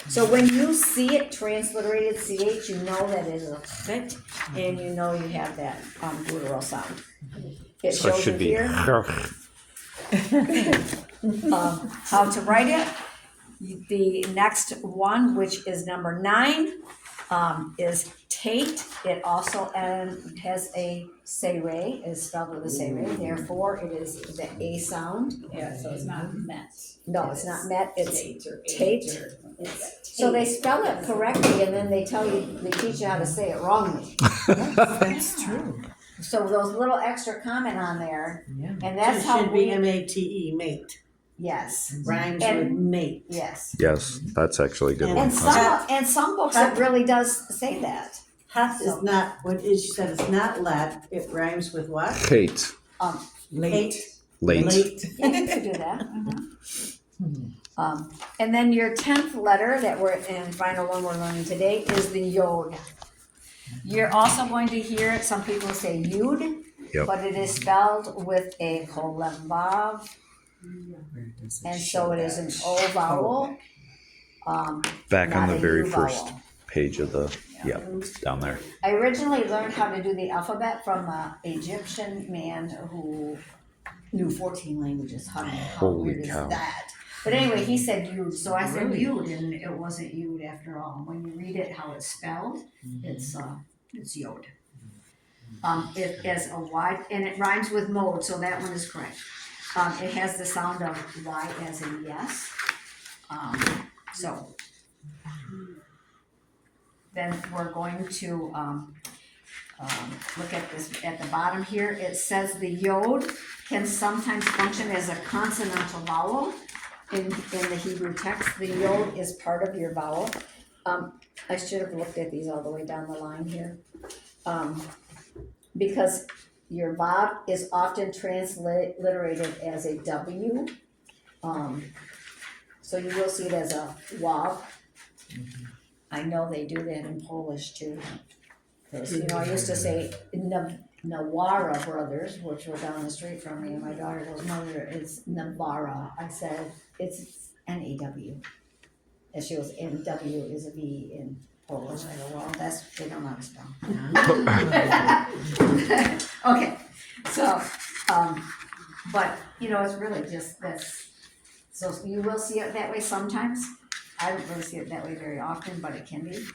Speaker 1: So when you see it transliterated CH, you know that it is a chet, and you know you have that guttural sound. It
Speaker 3: So it
Speaker 1: shows
Speaker 3: should
Speaker 1: it
Speaker 3: be.
Speaker 1: here. How to write it. The next one, which is number 9, is Tate. It also has a sere, is spelled with a sere. Therefore, it is the A sound.
Speaker 2: Yeah, so it's not met.
Speaker 1: No, it's not met. It's
Speaker 2: Tate or
Speaker 1: Tate.
Speaker 2: eight or. It's
Speaker 1: so they spell it correctly, and then they teach you how to say it wrongly.
Speaker 5: That's true.
Speaker 1: So those little extra comment on there,
Speaker 5: Yeah.
Speaker 1: and that's
Speaker 6: It
Speaker 1: how
Speaker 6: should be
Speaker 1: we.
Speaker 6: M-A-T-E, mate.
Speaker 1: Yes.
Speaker 6: Rhymes with
Speaker 1: And-
Speaker 6: mate.
Speaker 1: Yes.
Speaker 3: Yes, that's actually a good
Speaker 1: And
Speaker 3: one.
Speaker 1: some books it really does say that.
Speaker 6: Hat is not, what is, you said it's not let, it rhymes with what?
Speaker 3: Hate.
Speaker 5: Late.
Speaker 3: Late.
Speaker 6: Late.
Speaker 1: Yeah, you could do that. And then your 10th letter that we're in, final one we're learning today is the Yod. You're also going to hear it, some people say Yud,
Speaker 3: Yep.
Speaker 1: but it is spelled with a colon vav,
Speaker 5: Where does
Speaker 1: and
Speaker 5: show
Speaker 1: so it is
Speaker 5: that?
Speaker 1: an O vowel.
Speaker 3: Back on
Speaker 1: not
Speaker 3: the
Speaker 1: a
Speaker 3: very
Speaker 1: U
Speaker 3: first
Speaker 1: vowel.
Speaker 3: page of the, down there.
Speaker 1: I originally learned how to do the alphabet from an Egyptian man who knew 14 languages. How
Speaker 3: Holy
Speaker 1: weird
Speaker 3: cow.
Speaker 1: is that? But anyway, he said Yud, so I said Yud, and it wasn't Yud after all. When you read it how it's spelled, it's Yod. It is a Y, and it rhymes with mode, so that one is correct. It has the sound of Y as in yes. So then we're going to look at this at the bottom here. It says the Yod can sometimes function as a consonantal vowel in the Hebrew text. The Yod is part of your vowel. I should have looked at these all the way down the line here. Because your Vav is often transliterated as a W. So you will see it as a Wav. I know they do that in Polish too. Because, I used to say Nawara Brothers, which were down the street from me, and my daughter goes, Mother, it's Navara. I said, it's N-A-W. And she goes, N-W is a V in Polish. I go, well, they don't know how to spell. Okay, so, but, it's really just this. So you will see it that way sometimes. I don't really see it that way very often, but it can be.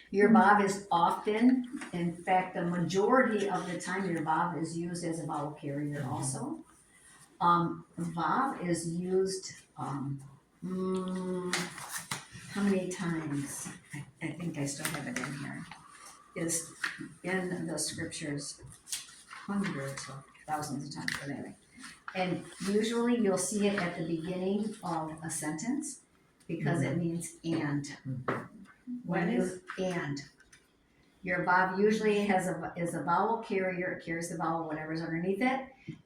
Speaker 1: Your Vav is often, in fact, the majority of the time, your Vav is used as a vowel carrier also. Vav is used, how many times? I think I still have it in here. Is in the scriptures hundreds of thousands of times, but anyway. And usually you'll see it at the beginning of a sentence because it means and. And. Your Vav usually is a vowel carrier, it carries the vowel, whatever's underneath it,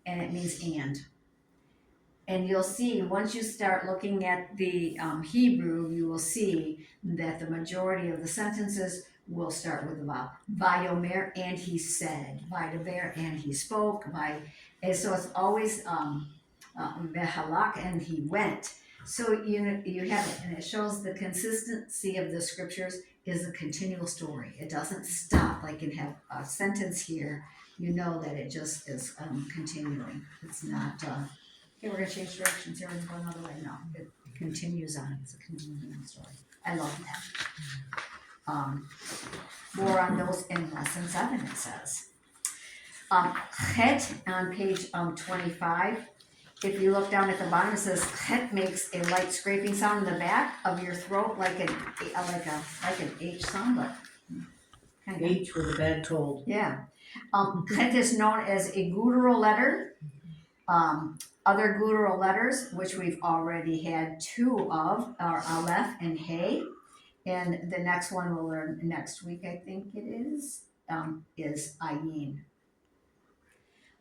Speaker 1: and it means and. And you'll see, once you start looking at the Hebrew, you will see that the majority of the sentences will start with the vowel. Vayomer, and he said. Vaidaber, and he spoke. And so it's always Vehalak, and he went. So you have it, and it shows the consistency of the scriptures is a continual story. It doesn't stop. Like you have a sentence here, you know that it just is continuing. It's not, okay, we're gonna change directions here and go another way. No, it continues on. It's a continuing story. I love that. More on those in lesson 7, it says. Chet on page 25. If you look down at the bottom, it says chet makes a light scraping sound in the back of your throat, like an H sound, but kind of.
Speaker 6: H with a bad cold.
Speaker 1: Yeah. Chet is known as a guttural letter. Other guttural letters, which we've already had 2 of, are Aleph and Hey. And the next one we'll learn next week, I think it is Ayin.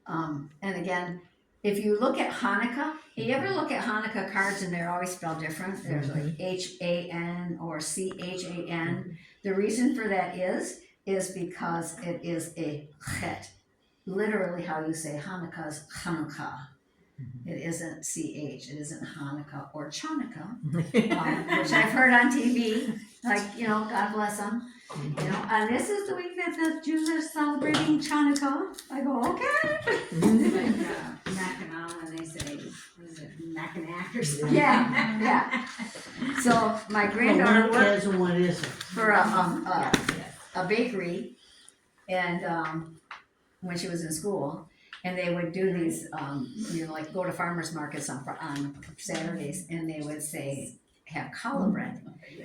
Speaker 1: And again, if you look at Hanukkah, you ever look at Hanukkah cards and they're always spelled different? There's like H-A-N or C-H-A-N. The reason for that is because it is a chet. Literally how you say Hanukkah is Hanukkah. It isn't CH, it isn't Hanukkah or Chanukah, which I've heard on TV, like, God bless them. And this is the week that the Jews are celebrating Chanukah. I go, okay.
Speaker 4: Like, Mackinac, when they say, what is it, Mackinac or something?
Speaker 1: Yeah. So my
Speaker 6: Well,
Speaker 1: granddaughter
Speaker 6: one
Speaker 1: worked
Speaker 6: is and one isn't.
Speaker 1: for a bakery, and when she was in school, and they would do these, like go to farmers markets on Saturdays, and they would say, have challah bread.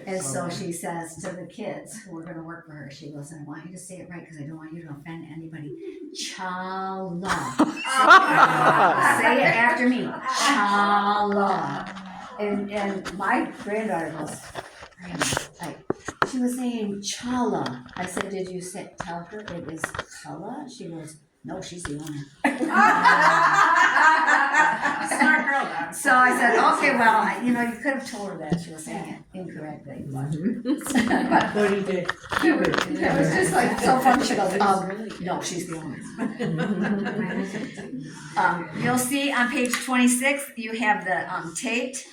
Speaker 1: And so she says to the kids who were gonna work for her, she goes, I want you to say it right, because I don't want you to offend anybody. Challah. Say it after me. Challah. And my granddaughter goes, she was saying challah. I said, did you tell her it was challah? She goes, no, she's the owner.
Speaker 2: Smart girl, though.
Speaker 1: So I said, okay, well, you could have told her that she was saying it incorrectly. But
Speaker 6: What do you do?
Speaker 1: it was just like so funny. She goes, no, she's the owner. You'll see on page 26, you have the Tate.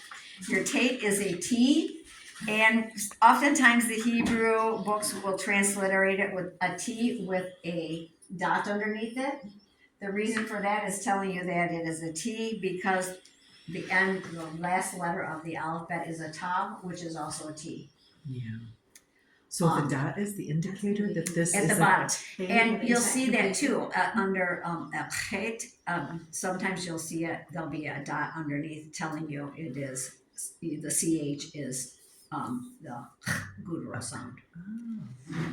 Speaker 1: Your Tate is a T. And oftentimes the Hebrew books will transliterate it with a T with a dot underneath it. The reason for that is telling you that it is a T because the last letter of the alphabet is a Tav, which is also a T.
Speaker 5: Yeah. So the dot is the indicator that this
Speaker 1: At
Speaker 5: is
Speaker 1: the
Speaker 5: a
Speaker 1: bottom.
Speaker 5: Hey.
Speaker 1: And you'll see that too, under Chet. Sometimes you'll see there'll be a dot underneath telling you it is, the CH is the guttural sound.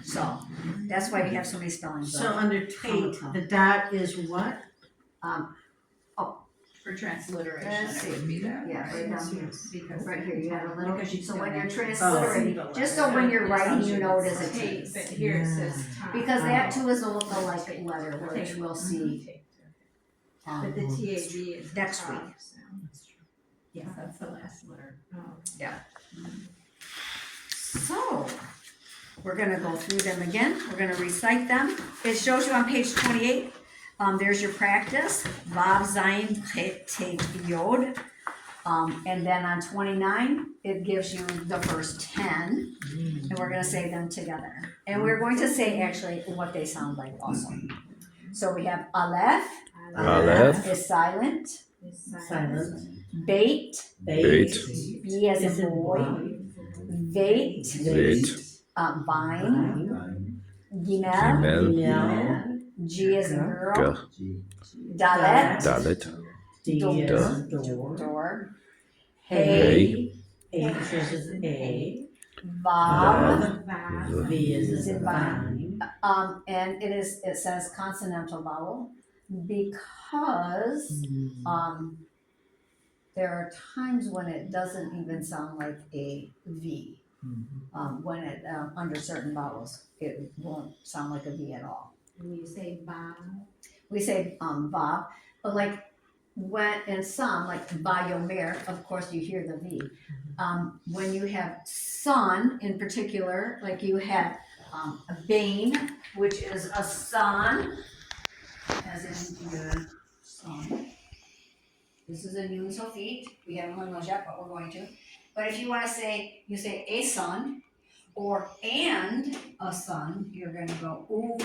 Speaker 1: So that's why we have so many spellings.
Speaker 6: So under Tate, the dot is what?
Speaker 2: For transliteration,
Speaker 1: Let's
Speaker 2: it would be that.
Speaker 1: Yeah, right down here.
Speaker 2: Because
Speaker 1: Right here, you have a little,
Speaker 2: Because she's
Speaker 1: so when
Speaker 2: gonna
Speaker 1: you're
Speaker 2: transliterate
Speaker 1: transliterating,
Speaker 2: the
Speaker 1: just so
Speaker 2: letter.
Speaker 1: when you're writing, you know it is a T.
Speaker 4: But here it says Tom.
Speaker 1: Because that too is a look-alike letter, which we'll see.
Speaker 4: But the TAB is
Speaker 1: Next
Speaker 4: Tav,
Speaker 1: week.
Speaker 4: so. Yes, that's the last letter. Oh.
Speaker 1: So, we're gonna go through them again, we're gonna recite them. It shows you on page 28, there's your practice, Vav, Zayin, Tet, Yod. And then on 29, it gives you the first 10, and we're gonna say them together. And we're going to say actually what they sound like also. So we have Aleph,
Speaker 3: Aleph.
Speaker 1: is silent,
Speaker 6: Silent.
Speaker 1: Beit,
Speaker 3: Beit.
Speaker 1: B as in boy, Veit,
Speaker 3: Veit.
Speaker 1: Vine, Gimel,
Speaker 6: Gimel.
Speaker 1: G as in girl,
Speaker 3: G.
Speaker 1: Dalet,
Speaker 3: Dalet.
Speaker 6: D is door.
Speaker 1: door,
Speaker 3: Hey.
Speaker 6: H is A.
Speaker 1: Vav,
Speaker 4: Vav.
Speaker 6: V is
Speaker 1: is in
Speaker 6: vine.
Speaker 1: and it says consonantal vowel because there are times when it doesn't even sound like a V. When it under certain vowels, it won't sound like a V at all.
Speaker 4: And you say Vav.
Speaker 1: We say Vav, but like when in some like Vayomer, of course you hear the V. When you have son in particular, like you have a Bain, which is a son, as in your son. This is a Nun Sofit. We haven't learned those yet, but we're going to. But if you want to say, you say a son or and a son, you're going to go ooh,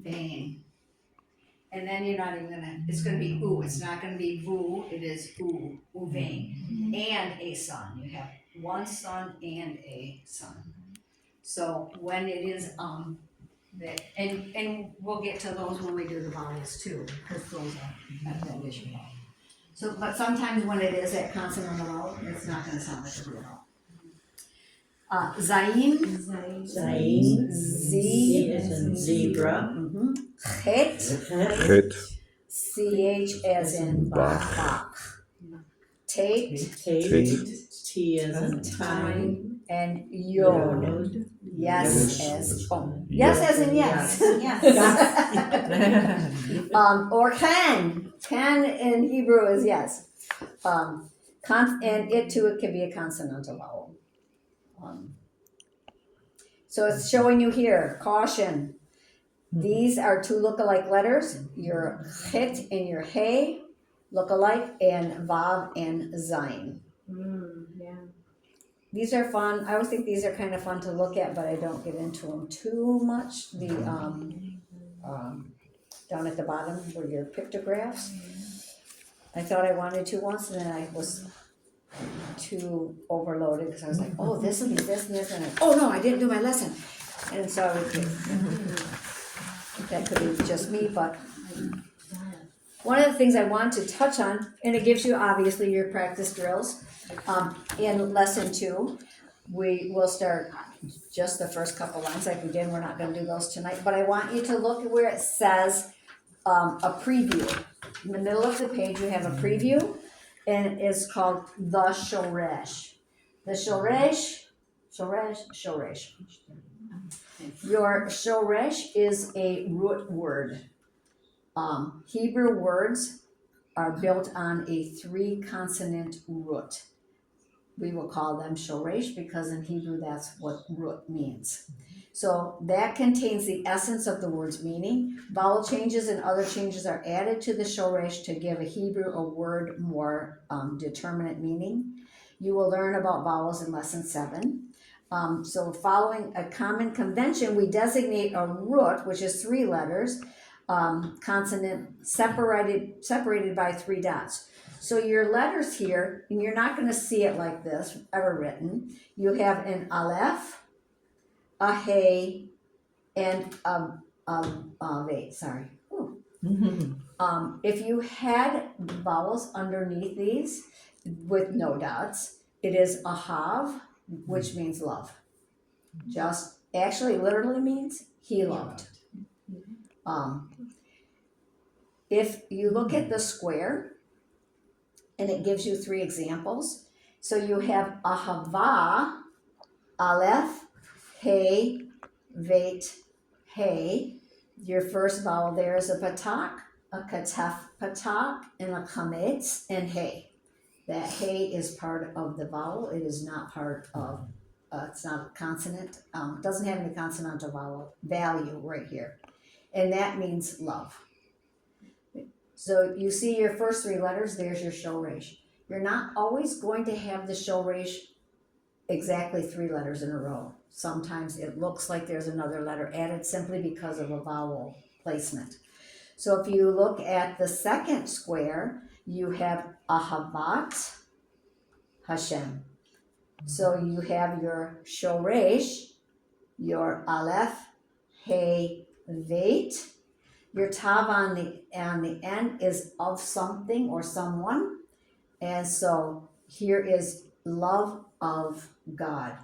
Speaker 1: Bain. And then you're not even gonna, it's gonna be ooh, it's not gonna be voo, it is ooh, uvain. And a son, you have one son and a son. So when it is, and we'll get to those when we do the vowels too, because those are that issue. So, but sometimes when it is that consonant vowel, it's not gonna sound like a V at Zayin,
Speaker 6: Zayin. Z
Speaker 1: Z,
Speaker 6: as in zebra.
Speaker 1: Het,
Speaker 3: Hit.
Speaker 1: CH as in Bach. Tate,
Speaker 6: Tate. T as in time.
Speaker 1: and Yod.
Speaker 6: Yod.
Speaker 1: Yes
Speaker 3: Yes.
Speaker 1: as yes as in yes.
Speaker 6: Yes.
Speaker 1: Or can. Can in Hebrew is yes. And it too, it can be a consonantal vowel. So it's showing you here, caution. These are two look-alike letters. Your chit and your hey look alike, and vav and zayin.
Speaker 4: Yeah.
Speaker 1: These are fun. I always think these are kind of fun to look at, but I don't get into them too much. The down at the bottom were your pictographs. I thought I wanted to once, and then I was too overloaded because I was like, oh, this will be this and this, and oh no, I didn't do my lesson. And so I would that could be just me, but one of the things I want to touch on, and it gives you obviously your practice drills. In lesson 2, we will start just the first couple lines like we did. We're not going to do those tonight, but I want you to look at where it says a preview. In the middle of the page, you have a preview, and it's called the shoresh. The shoresh. Your shoresh is a root word. Hebrew words are built on a 3-consonant root. We will call them shoresh because in Hebrew that's what root means. So that contains the essence of the word's meaning. Vowel changes and other changes are added to the shoresh to give a Hebrew a word more determinate meaning. You will learn about vowels in lesson 7. So following a common convention, we designate a root, which is 3 letters, consonant separated by 3 dots. So your letters here, and you're not going to see it like this ever written. You have an aleph, a hey, and wait, sorry. If you had vowels underneath these with no dots, it is a hav, which means love. Just actually literally means he loved. If you look at the square, and it gives you 3 examples. So you have ahava, aleph, hey, veit, hey. Your first vowel there is a patak, a katef patak, and a kametz, and hey. That hey is part of the vowel. It is not part of, it's not a consonant. It doesn't have any consonantal vowel value right here. And that means love. So you see your first 3 letters, there's your shoresh. You're not always going to have the shoresh exactly 3 letters in a row. Sometimes it looks like there's another letter added simply because of a vowel placement. So if you look at the second square, you have ahavat Hashem. So you have your shoresh, your aleph, hey, veit. Your tav on the end is of something or someone. And so here is love of God.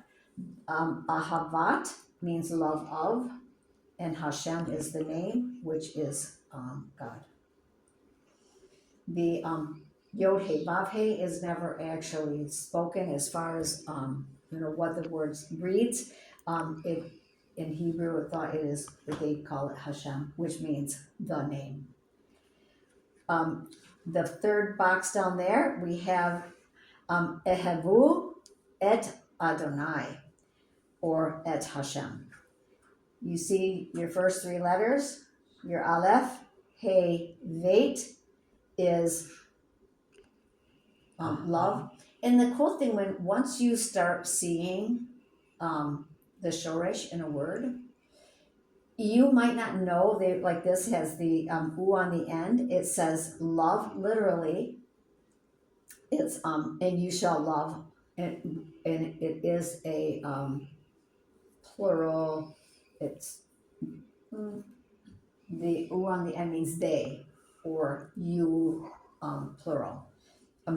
Speaker 1: Ahavat means love of, and Hashem is the name, which is God. The Yod He Vav He is never actually spoken as far as what the words reads. In Hebrew, they call it Hashem, which means the name. The third box down there, we have Ehavu et Adonai, or et Hashem. You see your first 3 letters, your aleph, hey, veit is love. And the cool thing, once you start seeing the shoresh in a word, you might not know like this has the u on the end. It says love literally. It's and you shall love, and it is a plural. It's the u on the end means they or you plural.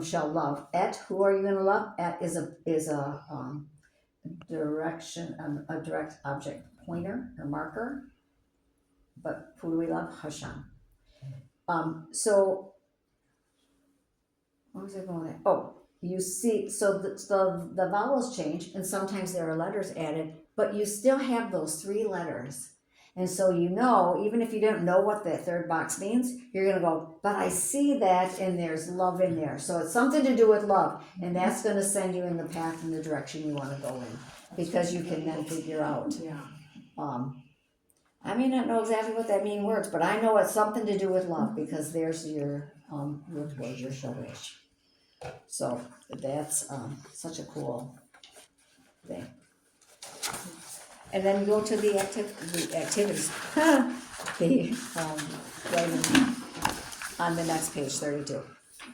Speaker 1: Shall love. Et, who are you going to love? Et is a direction, a direct object pointer or marker. But who do we love? Hashem. So what was I going at? Oh, you see, so the vowels change, and sometimes there are letters added, but you still have those 3 letters. And so you know, even if you don't know what the third box means, you're going to go, but I see that, and there's love in there. So it's something to do with love, and that's going to send you in the path and the direction you want to go in, because you can then figure out. I may not know exactly what that mean words, but I know it's something to do with love, because there's your root word, your shoresh. So that's such a cool thing. And then go to the activities. Writing on the next page, 32.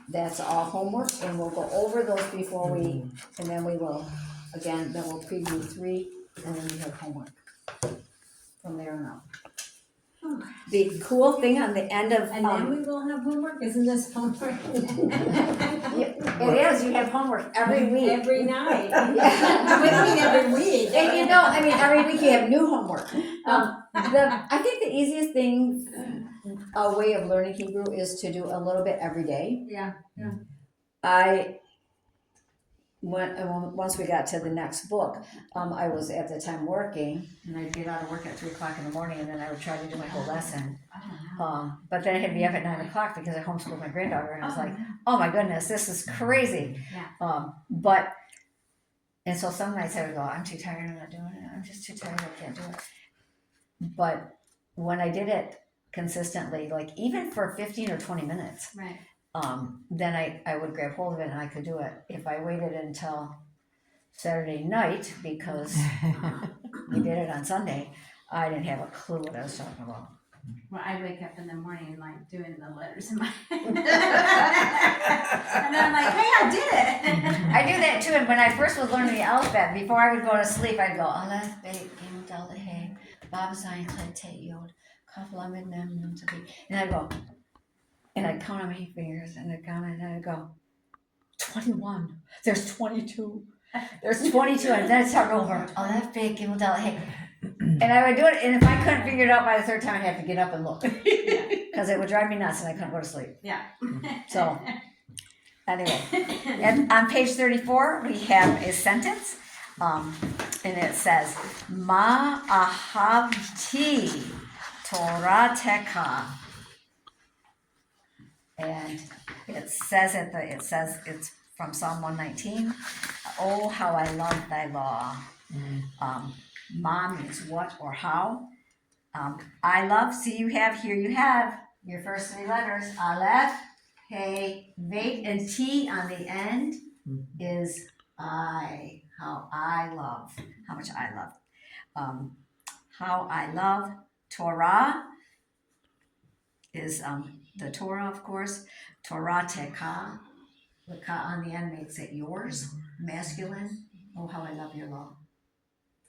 Speaker 1: That's all homework, and we'll go over those before we, and then we will, again, then we'll preview 3, and then we have homework from there on out. The cool thing on the end of,
Speaker 4: And then we will have homework, isn't this homework?
Speaker 1: it is, you have homework every week.
Speaker 4: Every night.
Speaker 1: Yeah.
Speaker 4: We meet every week.
Speaker 1: And you know, I mean, every week you have new homework. I think the easiest thing, a way of learning Hebrew, is to do a little bit every day.
Speaker 4: Yeah.
Speaker 1: Once we got to the next book, I was at the time working, and I'd get out of work at 3:00 in the morning, and then I would try to do my whole lesson. But then I had to be up at 9 o'clock because I homeschooled my granddaughter, and I was like, oh my goodness, this is crazy. And so some nights I would go, I'm too tired, I'm not doing it. I'm just too tired, I can't do it. But when I did it consistently, like even for 15 or 20 minutes,
Speaker 4: Right.
Speaker 1: then I would grab hold of it and I could do it. If I waited until Saturday night, because we did it on Sunday, I didn't have a clue what I was talking about.
Speaker 4: Well, I wake up in the morning like doing the letters in my head. And then I'm like, hey, I did it.
Speaker 1: I do that too, and when I first was learning the alphabet, before I would go to sleep, I'd go, Aleph, Bet, Gimel, Dalet, Hey, Bab, Zayin, Chet, Tet, Yod, Kaf, Lamed, Mem, Nun, Tzadi. And I'd go, and I'd count on my fingers, and I'd count, and I'd go, 21. There's 22. There's 22, and then I'd start over. Aleph, Bet, Gimel, Dalet, Hey. And I would do it, and if I couldn't figure it out by the 3rd time, I'd have to get up and look. Because it would drive me nuts, and I couldn't go to sleep.
Speaker 4: Yeah.
Speaker 1: So, anyway, and on page 34, we have a sentence, and it says, Ma ahavti Torateka. And it says it's from Psalm 119. Oh, how I love thy law. Ma means what or how. I love, see you have your first 3 letters. Aleph, Hey, Veit, and T on the end is I. How I love. How much I love. How I love. Torah is the Torah, of course. Torah teka. The ka on the end makes it yours. Masculine. Oh, how I love your law.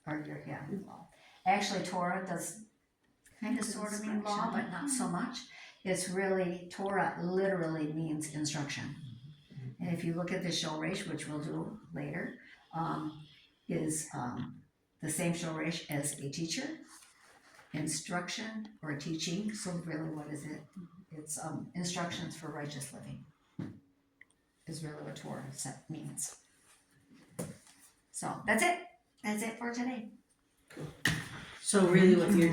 Speaker 1: Or your, law. Actually, Torah does kind of sort of mean law, but not so much. It's really, Torah literally means instruction. And if you look at the shoresh, which we'll do later, is the same shoresh as a teacher, instruction, or teaching. So really, what is it? It's instructions for righteous living is really what Torah means. So that's it. That's it for today.
Speaker 6: So really what you're